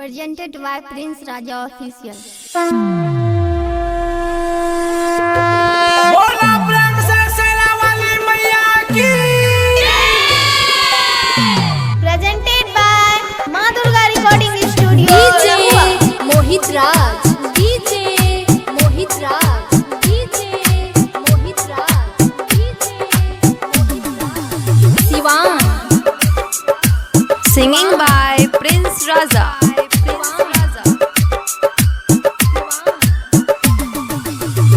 Presented by Prince Raja Official. बोला प्रेम से सेना वाली मैया की। Presented by माँ Durga Recording Studio. DJ Mohit Raj, DJ Mohit Raj, DJ Mohit Raj, DJ Mohit Raj. Siwan Singing by Prince Raja.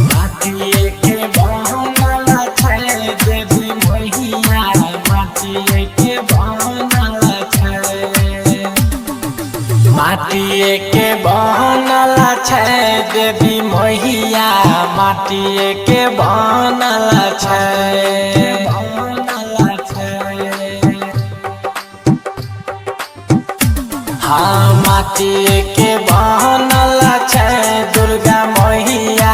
माटिए के बनल छै देवी मैया, माटिए के बनल छै। माटिए के बनल छै देवी मैया, माटिए के बनल छै। हाँ माटिए के बनल छै दुर्गा मैया,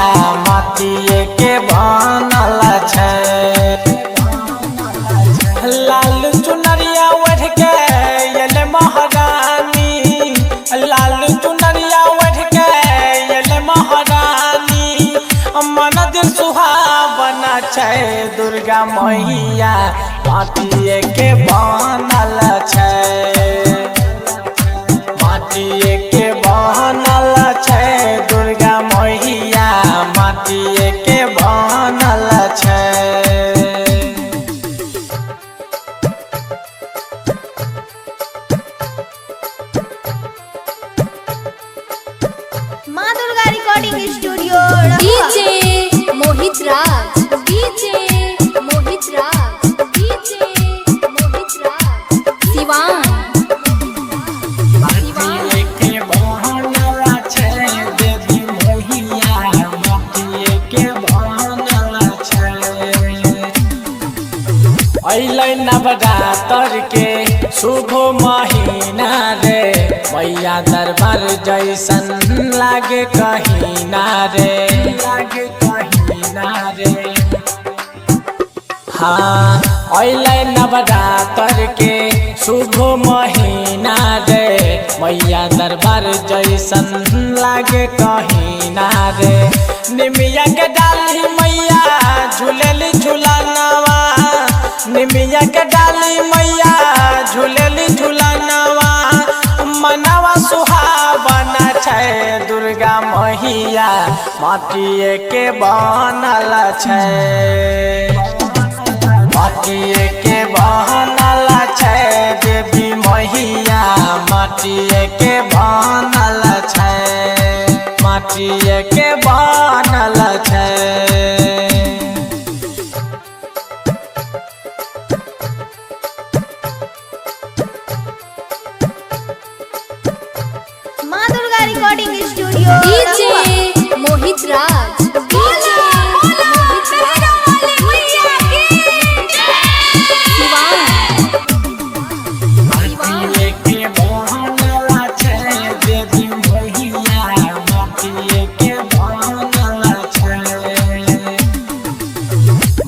माटिए के बनल छै। लाल चुनरिया ओढ़ के एले महारानी, लाल चुनरिया ओढ़ के एले महारानी। मन दिल सुहावना छै दुर्गा मैया, माटिए के बनल छै। माटिए के बनल छै दुर्गा मैया, माटिए के बनल छै। माँ दुर्गा Recording Studio. DJ मोहित राज, DJ मोहित राज, DJ मोहित राज। सिवान माटिए के बनल छै देवी मैया, माटिए के बनल छै। अइलै नवरात्र के शुभ महीना रे, मैया दरबार जैसन लागे कहीं ना रे, लागे कहीं ना रे। हाँ अइलै नवरात्र के शुभ महीना रे, मैया दरबार जैसन लागे कहीं ना रे। निमिया के डाली मैया झूलेली झूलनवा, निमिया के डाली मैया झूलेली झूलनवा। मनवा सुहावना छै दुर्गा मैया, माटिए के बनल छै। माटिए के बनल छै देवी मैया, माटिए के बनल छै, माटिए के बनल छै। माँ दुर्गा Recording Studio. DJ मोहित राज, DJ मोहित राज। सिवान माटिए के बनल छै देवी मैया, माटिए के बनल छै।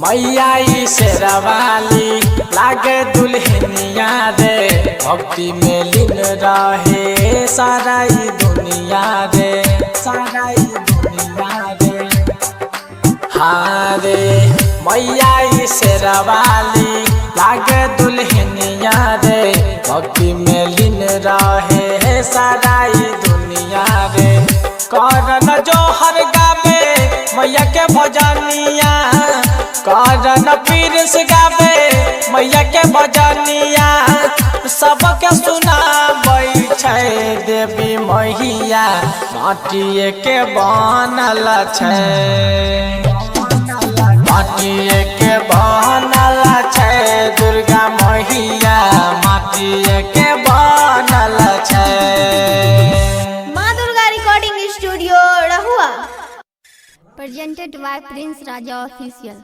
मैया ई शेरवाली लागे दुल्हनिया रे, भक्ति में लीन रहे सारा ई दुनिया रे, सारा ई दुनिया रे। हाँ रे मैया ई शेरवाली लागे दुल्हनिया रे, भक्ति में लीन रहे सारा ई दुनिया रे। करन जोहर गावे मैया के भजनिया, करन पीरस गावे मैया के भजनिया। सबके सुनाबै छै देवी मैया, माटिए के बनल छै। माटिए के बनल छै दुर्गा मैया, माटिए के बनल छै। माँ Durga Recording Studio. Rahua. Presented by Prince Raja Official.